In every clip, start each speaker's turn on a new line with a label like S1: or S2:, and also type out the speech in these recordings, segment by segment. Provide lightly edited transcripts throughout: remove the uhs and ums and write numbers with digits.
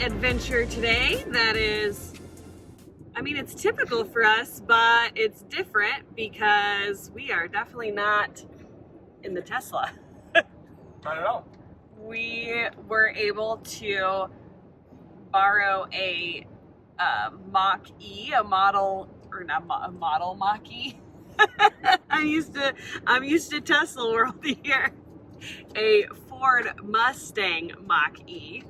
S1: adventure today that is, I mean, it's typical for us, but it's different because we are definitely not in the Tesla.
S2: Not at all.
S1: We were able to borrow a Mach-E, a model Mach-E. I'm used to Tesla world here. A Ford Mustang Mach-E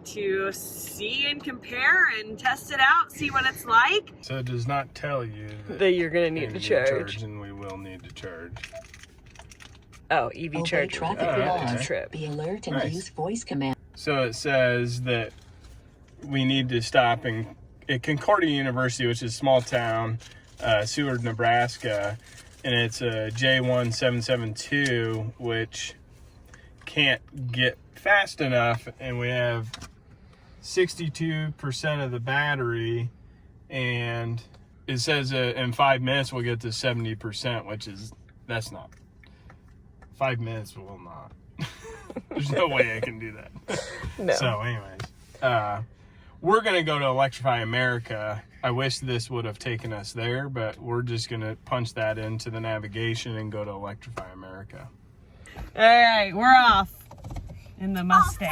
S1: to see and compare and test it out, see what it's like.
S2: So it does not tell you
S1: that you're gonna need to charge.
S2: And we will need to charge.
S1: Oh, EV charger.
S3: Traffic laws. Be alert and use voice command.
S2: So it says that we need to stop at Concordia University, which is a small town, Seward, Nebraska, and it's a J1772, which can't get fast enough, and we have 62% of the battery, and it says in 5 minutes we'll get to 70%, which is, that's not, 5 minutes will not. There's no way I can do that.
S1: No.
S2: So anyways, we're going to go to Electrify America. I wish this would have taken us there, but we're just going to punch that into the navigation and go to Electrify America.
S1: All right, we're off in the Mustang.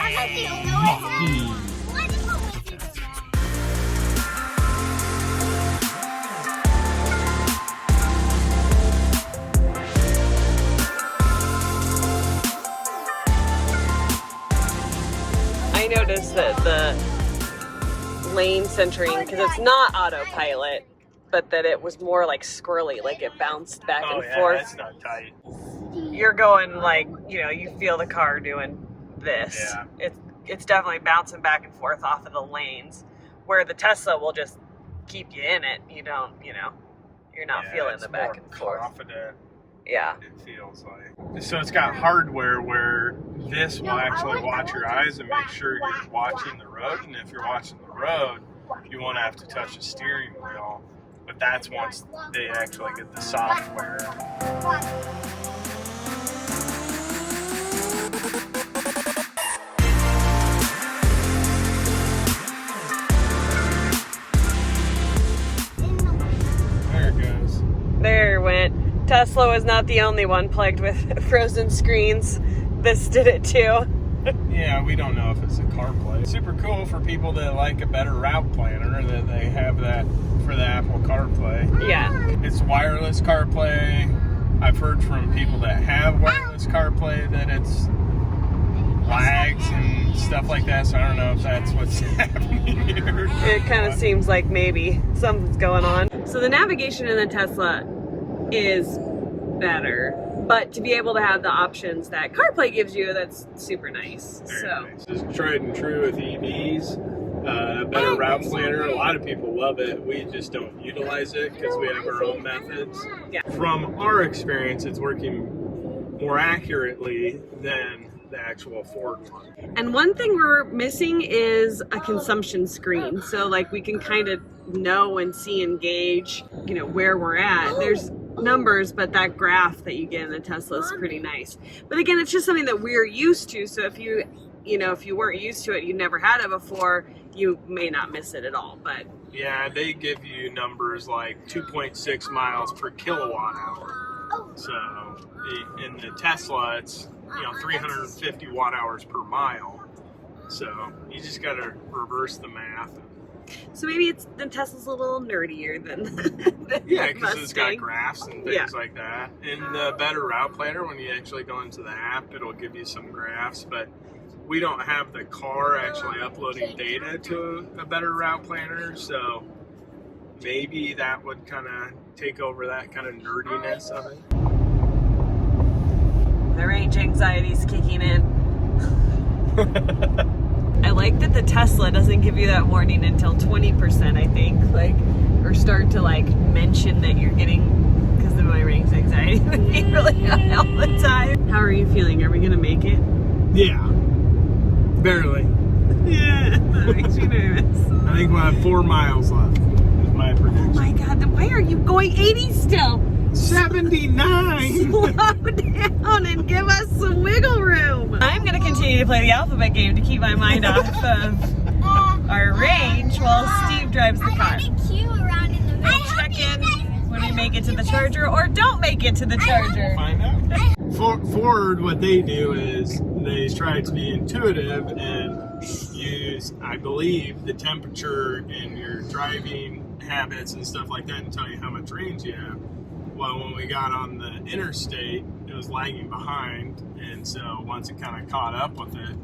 S1: I noticed that the lane centering, because it's not autopilot, but that it was more like squirrely, like it bounced back and forth.
S2: That's not tight.
S1: You're going like, you know, you feel the car doing this.
S2: Yeah.
S1: It's definitely bouncing back and forth off of the lanes, where the Tesla will just keep you in it. You don't, you know, you're not feeling the back and forth.
S2: Confident.
S1: Yeah.
S2: It feels like. So it's got hardware where this will actually watch your eyes and make sure you're watching the road. And if you're watching the road, you won't have to touch the steering wheel. But that's once they actually get the software. There it goes.
S1: There it went. Tesla was not the only one plagued with frozen screens. This did it too.
S2: Yeah, we don't know if it's a CarPlay. Super cool for people that like a better route planner, that they have that for the Apple CarPlay.
S1: Yeah.
S2: It's wireless CarPlay. I've heard from people that have wireless CarPlay that it's lags and stuff like that, so I don't know if that's what's happening here.
S1: It kind of seems like maybe something's going on. So the navigation in the Tesla is better, but to be able to have the options that CarPlay gives you, that's super nice.
S2: Very
S1: so
S2: nice. This is tried and true with EVs. Better route planner. A lot of people love it. We just don't utilize it because we have our own methods.
S1: Yeah.
S2: From our experience, it's working more accurately than the actual Ford one.
S1: And one thing we're missing is a consumption screen. So like we can kind of know and see and gauge, you know, where we're at. There's numbers, but that graph that you get in the Tesla is pretty nice. But again, it's just something that we're used to. So if you weren't used to it, you never had it before, you may not miss it at all. But
S2: yeah, they give you numbers like 2.6 miles per kilowatt hour. So in the Tesla, it's 350 watt hours per mile. So you just got to reverse the math.
S1: So maybe the Tesla's a little nerdier than
S2: yeah, because it's got graphs and things
S1: Yeah.
S2: like that. In the better route planner, when you actually go into the app, it'll give you some graphs, but we don't have the car actually uploading data to a better route planner, so maybe that would kind of take over that kind of nerdiness of it.
S1: The range anxiety's kicking in. I like that the Tesla doesn't give you that warning until 20%, I think, or start to mention that you're getting, because of my range anxiety would be really high all the time. How are you feeling? Are we gonna make it?
S2: Yeah, barely.
S1: Yeah, that makes me nervous.
S2: I think we'll have 4 miles left, is my prediction.
S1: Oh my God, then why are you going 80 still?
S2: 79.
S1: Slow down and give us some wiggle room. I'm gonna continue to play the alphabet game to keep my mind off of our range while Steve drives the car. We'll check in when we make it to the charger or don't make it to the charger.
S2: Find out. Ford, what they do is they try to be intuitive and use, I believe, the temperature and your driving habits and stuff like that and tell you how much range you have. Well, when we got on the interstate, it was lagging behind, and so once it kind of caught up with it,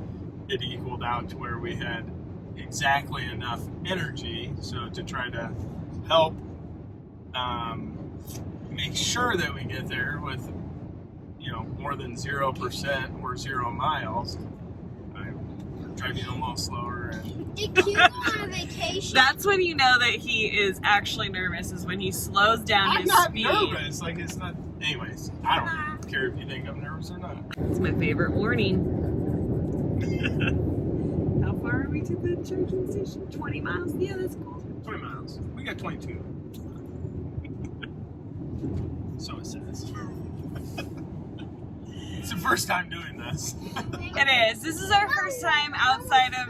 S2: it equaled out to where we had exactly enough energy. So to try to help make sure that we get there with, you know, more than 0% or 0 miles, I'm driving a little slower. And
S4: Did Q go on a vacation?
S1: That's when you know that he is actually nervous, is when he slows down
S2: I'm
S1: his
S2: not
S1: speed.
S2: nervous. Like, it's not. Anyways, I don't care if you think I'm nervous or not.
S1: It's my favorite morning. How far are we to the charging station? 20 miles? Yeah, that's cool.
S2: 20 miles. We got 22. So it says. It's the first time doing this.
S1: It is. This is our first time outside of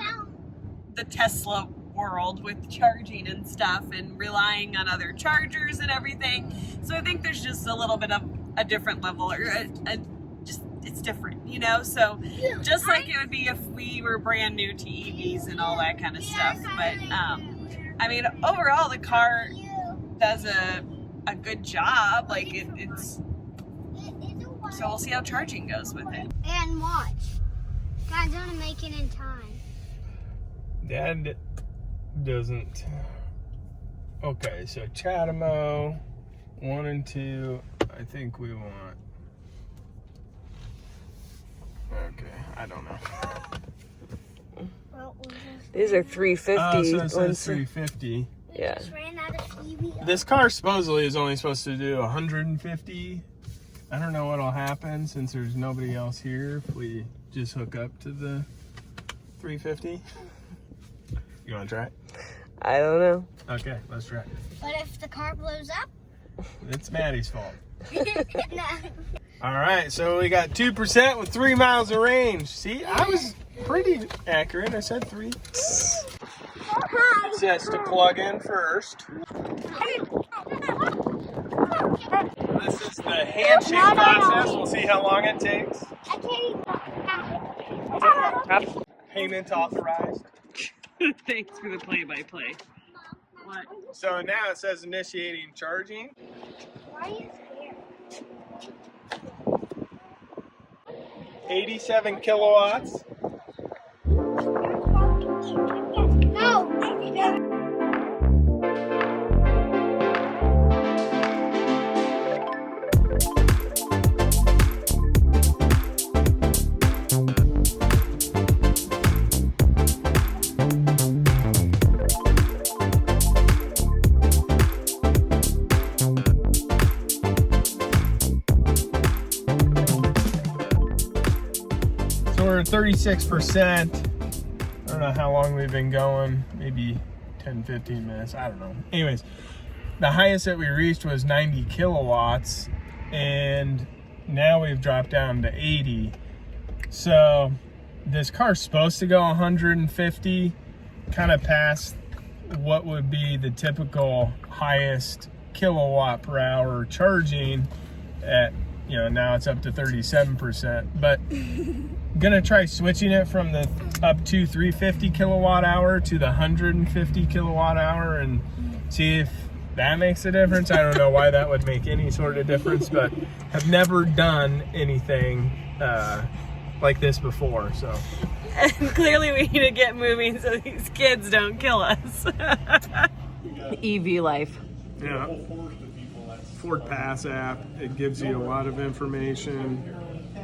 S1: the Tesla world with charging and stuff and relying on other chargers and everything. So I think there's just a little bit of a different level, or just it's different, you know? So just like it would be if we were brand new to EVs and all that kind of stuff. But I mean, overall the car does a good job. Like it's so we'll see how charging goes with it.
S4: And watch. God's gonna make it in time.
S2: Dad doesn't. Okay, so Chatamo 1 and 2. I think we want. Okay, I don't know.
S1: These are 350.
S2: Oh, so it says 350.
S1: Yeah.
S4: Just ran out of EV.
S2: This car supposedly is only supposed to do 150. I don't know what'll happen since there's nobody else here if we just hook up to the 350. You want to try it?
S1: I don't know.
S2: Okay, let's try it.
S4: But if the car blows up,
S2: It's Maddie's fault.
S4: no.
S2: All right, so we got 2% with 3 miles of range. See, I was pretty accurate. I said 3. It says to plug in first. This is the handshake process. We'll see how long it takes.
S4: I can't even.
S2: Payment authorized.
S1: Thanks for the play-by-play. What?
S2: So now it says initiating charging.
S4: Why are you scared?
S2: 87 kilowatts.
S4: No.
S2: We're at 36%. I don't know how long we've been going, maybe 10, 15 minutes, I don't know. Anyways, the highest that we reached was 90 kilowatts, and now we've dropped down to 80. So this car's supposed to go 150, kind of past what would be the typical highest kilowatt per hour charging at, you know, now it's up to 37%, but gonna try switching it from the up to 350 kilowatt hour to the 150 kilowatt hour and see if that makes a difference. I don't know why that would make any sort of difference, but have never done anything like this before, so.
S1: And clearly we need to get moving so these kids don't kill us. EV life.
S2: Yeah. FordPass app, it gives you a lot of information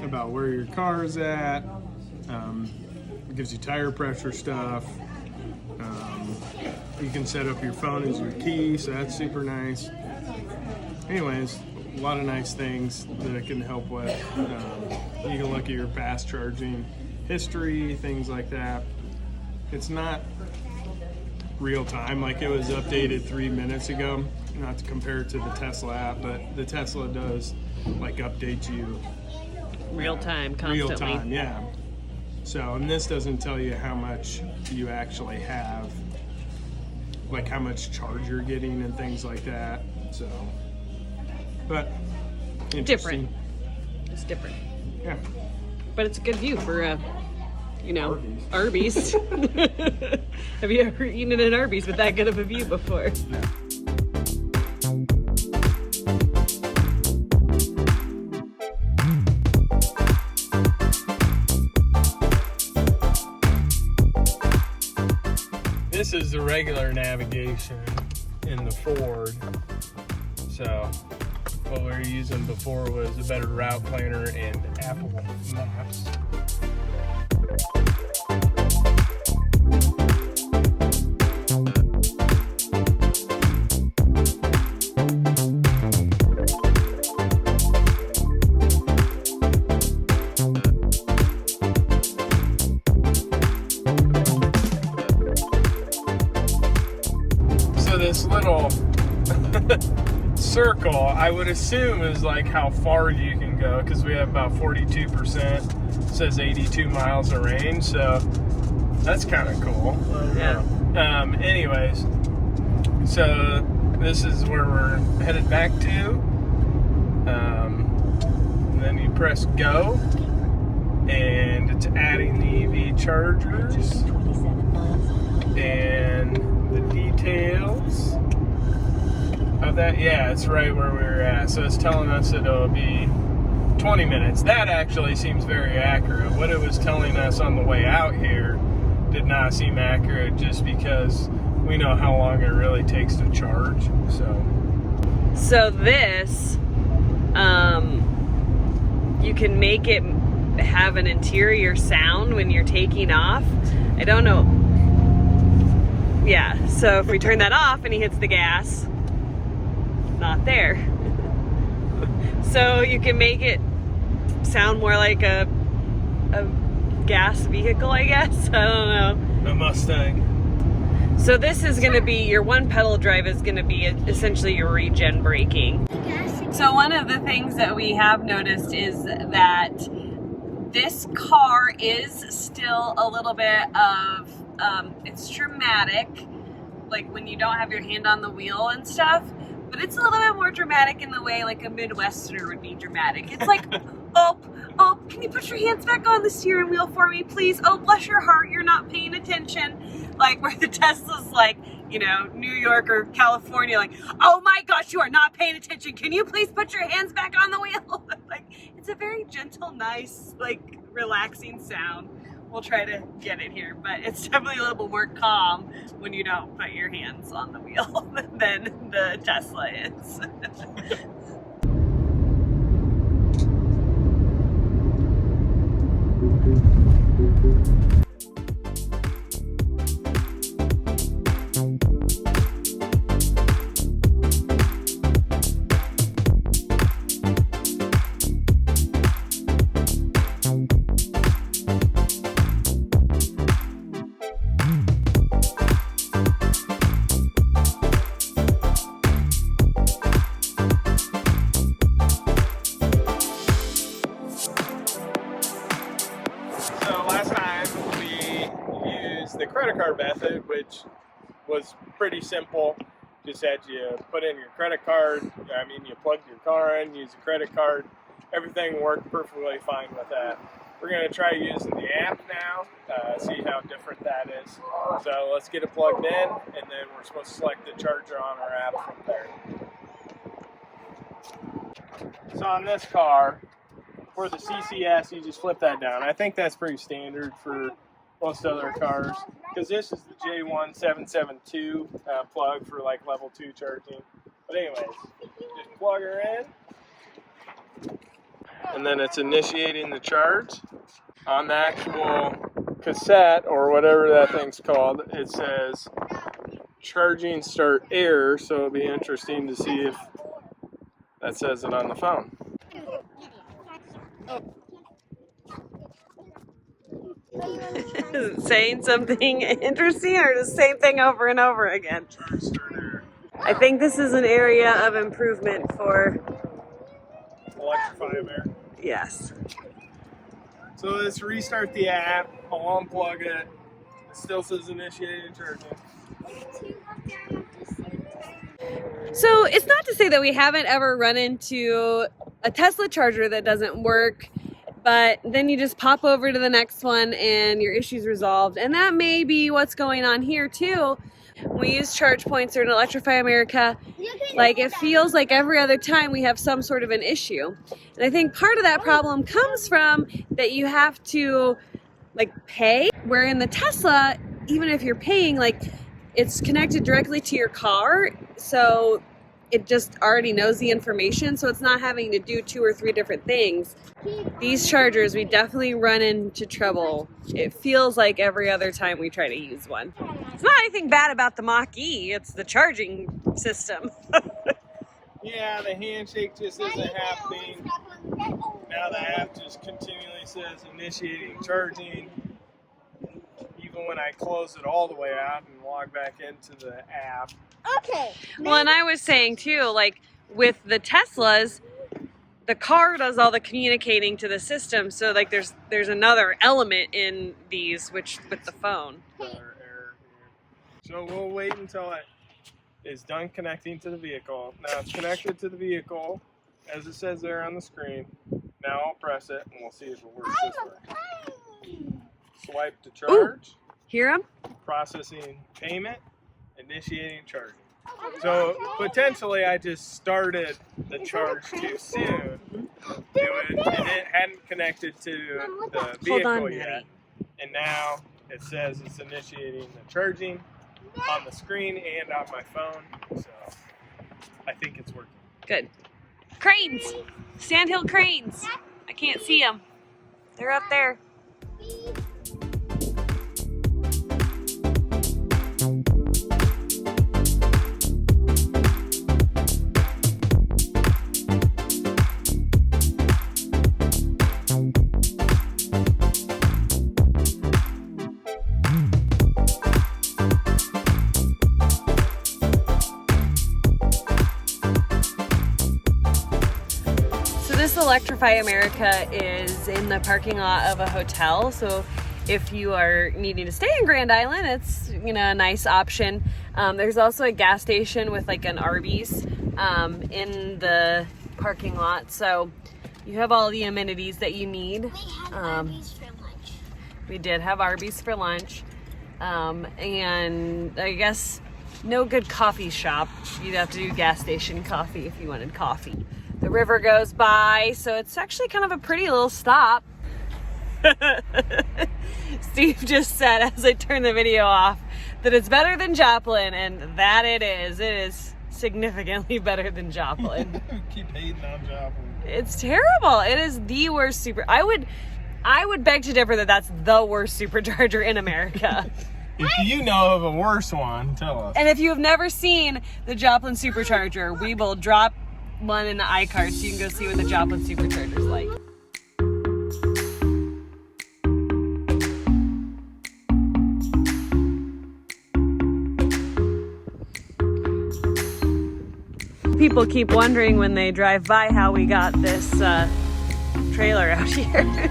S2: about where your car's at. It gives you tire pressure stuff. You can set up your phone as your key, so that's super nice. Anyways, a lot of nice things that it can help with. You can look at your fast charging history, things like that. It's not real time, like it was updated 3 minutes ago. not to compare it to the Tesla app, but the Tesla does like update you
S1: Real time, constantly.
S2: real time, yeah. So, and this doesn't tell you how much you actually have, like how much charge you're getting and things like that. So, but interesting.
S1: Different. It's different.
S2: Yeah.
S1: But it's a good view for, you know, Arby's. Have you ever eaten at an Arby's with that good of a view before?
S2: No. This is the regular navigation in the Ford. So what we were using before was a better route planner and Apple Maps. This little circle, I would assume, is like how far you can go, because we have about 42%, says 82 miles of range, so that's kind of cool.
S1: Yeah.
S2: Anyways, so this is where we're headed back to. And then you press go, and it's adding the EV chargers and the details of that. Yeah, it's right where we were at. So it's telling us that it'll be 20 minutes. That actually seems very accurate. What it was telling us on the way out here did not seem accurate, just because we know how long it really takes to charge. So
S1: this, you can make it have an interior sound when you're taking off. I don't know. Yeah, so if we turn that off and he hits the gas, not there. So you can make it sound more like a gas vehicle, I guess. I don't know.
S2: a Mustang.
S1: So this is going to be, your one pedal drive is going to be essentially your regen braking. So one of the things that we have noticed is that this car is still a little bit of, it's dramatic, like when you don't have your hand on the wheel and stuff, but it's a little bit more dramatic in the way like a Midwesterner would be dramatic. It's like, oh, can you put your hands back on the steering wheel for me, please? Oh, bless your heart, you're not paying attention. Like where the Tesla's like, you know, New York or California, like, oh my gosh, you are not paying attention. Can you please put your hands back on the wheel? Like, it's a very gentle, nice, like relaxing sound. We'll try to get it here, but it's definitely a little more calm when you don't put your hands on the wheel than the Tesla is.
S2: The credit card method, which was pretty simple. Just had you put in your credit card, you plugged your car in, use a credit card, everything worked perfectly fine with that. We're going to try using the app now, see how different that is. So let's get it plugged in, and then we're supposed to select the charger on our app from there. So on this car, for the CCS, you just flip that down. I think that's pretty standard for most other cars, because this is the J1772 plug for like level 2 charging. But anyways, just plug her in, and then it's initiating the charge. On the actual cassette, or whatever that thing's called, it says charging start error, so it'll be interesting to see if that says it on the phone.
S1: Is it saying something interesting or the same thing over and over again?
S2: Charge start error.
S1: I think this is an area of improvement for...
S2: Electrify America.
S1: Yes.
S2: So let's restart the app. I'll unplug it. It still says initiating charging.
S1: So it's not to say that we haven't ever run into a Tesla charger that doesn't work, but then you just pop over to the next one and your issue's resolved. And that may be what's going on here too. We use charge points or in Electrify America. Like, it feels like every other time we have some sort of an issue. And I think part of that problem comes from that you have to like pay, where in the Tesla, even if you're paying, like, it's connected directly to your car, so it just already knows the information, so it's not having to do 2 or 3 different things. These chargers, we definitely run into trouble. It feels like every other time we try to use one. It's not anything bad about the Mach-E, it's the charging system.
S2: Yeah, the handshake just isn't happening. Now the app just continually says initiating charging. Even when I close it all the way out and log back into the app.
S4: Okay.
S1: Well, and I was saying too, like with the Teslas, the car does all the communicating to the system, so like there's another element in these, which with the phone.
S2: Error here. So we'll wait until it is done connecting to the vehicle. Now it's connected to the vehicle, as it says there on the screen. Now I'll press it and we'll see if it works this way. Swipe to charge.
S1: Hear them?
S2: Processing payment, initiating charging. So potentially I just started the charge too soon. It hadn't connected to the vehicle yet. And now it says it's initiating the charging on the screen and on my phone. So I think it's working.
S1: Good. Cranes! Sandhill cranes! I can't see them. They're up there. This Electrify America is in the parking lot of a hotel, so if you are needing to stay in Grand Island, it's, you know, a nice option. There's also a gas station with like an Arby's in the parking lot, so you have all the amenities that you need.
S4: We had Arby's for lunch.
S1: We did have Arby's for lunch, and I guess no good coffee shop. You'd have to do gas station coffee if you wanted coffee. The river goes by, so it's actually kind of a pretty little stop. Steve just said, as I turned the video off, that it's better than Joplin, and that it is. It is significantly better than Joplin.
S2: Keep hating on Joplin.
S1: It's terrible. It is the worst super. I would beg to differ that that's the worst supercharger in America.
S2: If you know of a worse one, tell us.
S1: And if you have never seen the Joplin supercharger, we will drop one in the iCard so you can go see what the Joplin supercharger is like. People keep wondering when they drive by how we got this trailer out here.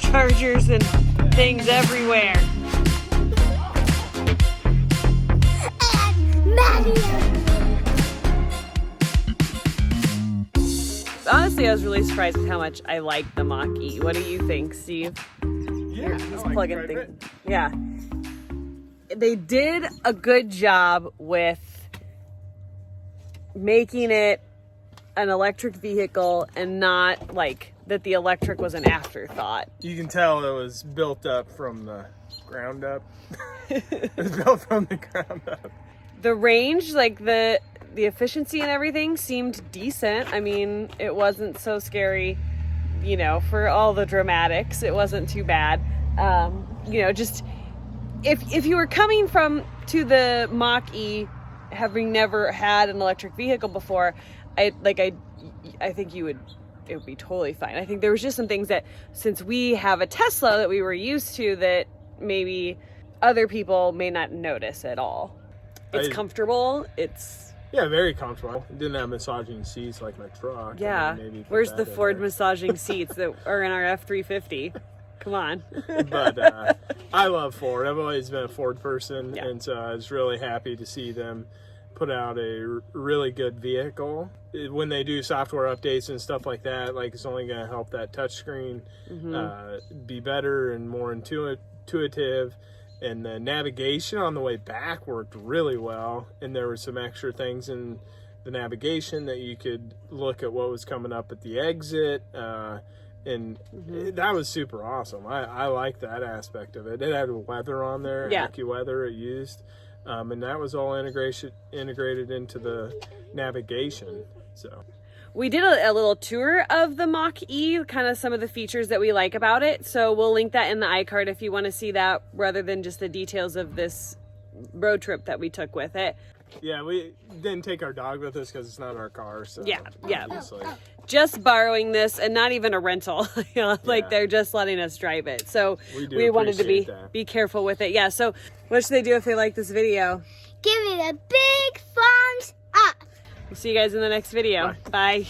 S1: Chargers and things everywhere. Honestly, I was really surprised with how much I like the Mach-E. What do you think, Steve?
S2: Yeah,
S1: He's
S2: I like
S1: plugging
S2: it.
S1: things. Yeah. They did a good job with making it an electric vehicle and not like that the electric was an afterthought.
S2: You can tell it was built up from the ground up. It was built from the ground up.
S1: The range, like the efficiency and everything seemed decent. I mean, it wasn't so scary, you know, for all the dramatics. It wasn't too bad. You know, just if you were coming to the Mach-E, having never had an electric vehicle before, I think it would be totally fine. I think there was just some things that, since we have a Tesla that we were used to, that maybe other people may not notice at all. It's comfortable. It's
S2: very comfortable. It didn't have massaging seats like my truck.
S1: Yeah.
S2: I mean, maybe
S1: Where's the Ford massaging seats that are in our F-350? Come on.
S2: But I love Ford. I've always been a Ford person,
S1: Yeah.
S2: and so I was really happy to see them put out a really good vehicle. When they do software updates and stuff like that, like, it's only going to help that touchscreen be better and more intuitive. And the navigation on the way back worked really well. And there were some extra things in the navigation that you could look at what was coming up at the exit. And that was super awesome. I like that aspect of it. It had weather on there, AccuWeather it used. And that was all integrated into the navigation. So
S1: we did a little tour of the Mach-E, kind of some of the features that we like about it. So we'll link that in the iCard if you want to see that, rather than just the details of this road trip that we took with it.
S2: Yeah, we didn't take our dog with us because it's not our car. So
S1: Yeah.
S2: obviously.
S1: Just borrowing this, and not even a rental. Like, they're just letting us drive it. So we wanted to be careful with it. Yeah. So what should they do if they like this video?
S4: Give it a big thumbs up.
S1: We'll see you guys in the next video. Bye.